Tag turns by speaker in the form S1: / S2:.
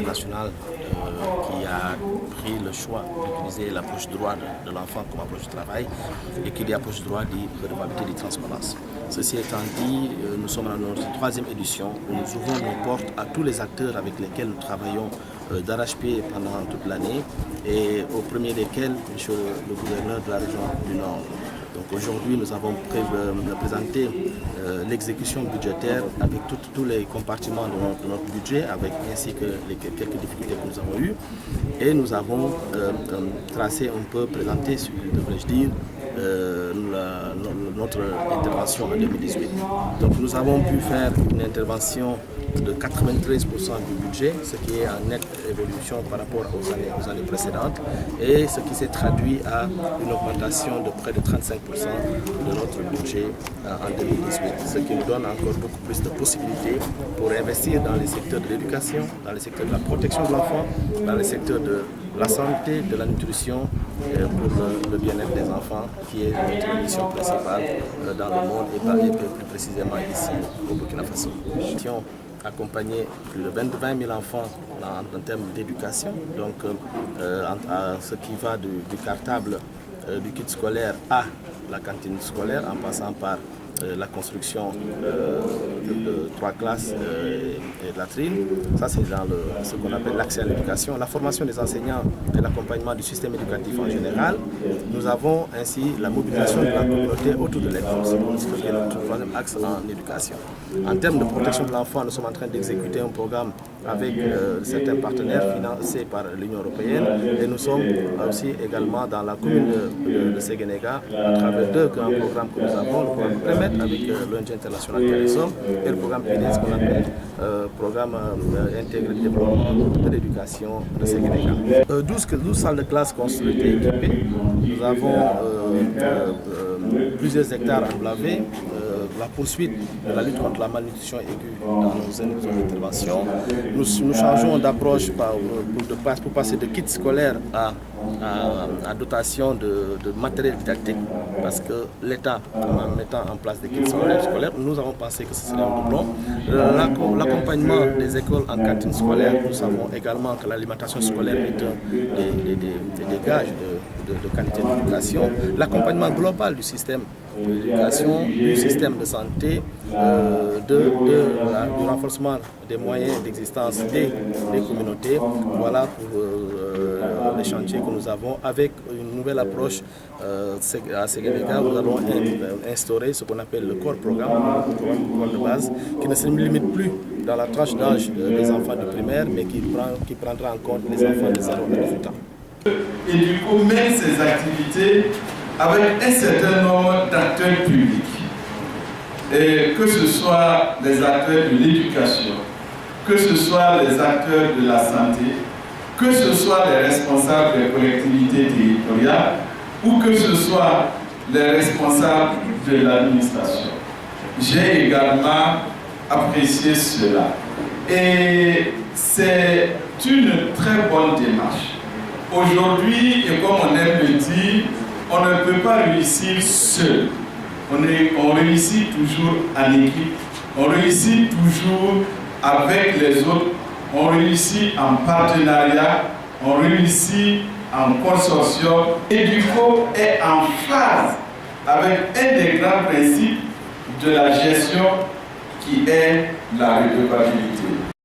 S1: nationale qui a pris le choix d'utiliser l'approche droite de l'enfant comme approche de travail et qui dit approche droite dit redevabilité de transparence. Ceci étant dit, nous sommes dans notre 3e édition où nous ouvrons nos portes à tous les acteurs avec lesquels nous travaillons d'arrache-pied pendant toute l'année et au premier desquels, monsieur le gouverneur de la région du Nord. Donc aujourd'hui, nous avons présenté l'exécution budgétaire avec tous les compartiments de notre budget, ainsi que quelques difficultés que nous avons eues. Et nous avons tracé un peu, présenté, devrais-je dire, notre intervention en 2018. Donc nous avons pu faire une intervention de 93% du budget, ce qui est en nette évolution par rapport aux années précédentes et ce qui s'est traduit à une augmentation de près de 35% de notre budget en 2018, ce qui nous donne encore beaucoup plus de possibilités pour investir dans les secteurs de l'éducation, dans les secteurs de la protection de l'enfant, dans les secteurs de la santé, de la nutrition pour le bien-être des enfants, qui est notre mission principale dans le monde et plus précisément ici au Burkina Faso. Nous avons accompagné plus de 20 000 enfants en termes d'éducation, donc ce qui va du cartable du kit scolaire à la cantine scolaire en passant par la construction de 3 classes et de latrines. Ça, c'est dans ce qu'on appelle l'accès à l'éducation, la formation des enseignants et l'accompagnement du système éducatif en général. Nous avons ainsi la mobilisation de la communauté autour de l'école, c'est notre 3e axe en éducation. En termes de protection de l'enfant, nous sommes en train d'exécuter un programme avec certains partenaires financés par l'Union européenne et nous sommes aussi également dans la commune de Séguénéga à travers 2 grands programmes que nous avons, le programme Permettre avec l'ONG internationale Télésom et le programme PIDES qu'on appelle programme intégré de développement de l'éducation de Séguénéga. 12 salles de classe construites et équipées. Nous avons plusieurs hectares enclavés. La poursuite de la lutte contre la malnutrition aiguë dans nos zones d'intervention. Nous changeons d'approche pour passer de kits scolaires à dotation de matériel didactique parce que l'État, en mettant en place des kits scolaires, nous avons pensé que ce serait un doublon. L'accompagnement des écoles en cantine scolaire, nous savons également que l'alimentation scolaire est un des gages de qualité d'éducation. L'accompagnement global du système de l'éducation, du système de santé, du renforcement des moyens d'existence des communautés. Voilà pour les chantiers que nous avons avec une nouvelle approche à Séguénéga. Nous allons instaurer ce qu'on appelle le corps programme, le corps de base, qui ne se limite plus dans la tranche d'âge des enfants de primaire, mais qui prendra en compte les enfants de 0 à 18 ans.
S2: Et du coup, mène ces activités avec un certain nombre d'acteurs publics, et que ce soit les acteurs de l'éducation, que ce soit les acteurs de la santé, que ce soit les responsables des collectivités territoriales ou que ce soit les responsables de l'administration. J'ai également apprécié cela. Et c'est une très bonne démarche. Aujourd'hui, et comme on aime le dire, on ne peut pas réussir seul. On réussit toujours en équipe, on réussit toujours avec les autres, on réussit en partenariat, on réussit en consortium. EDUCO est en phase avec un des grands principes de la gestion qui est la redevabilité.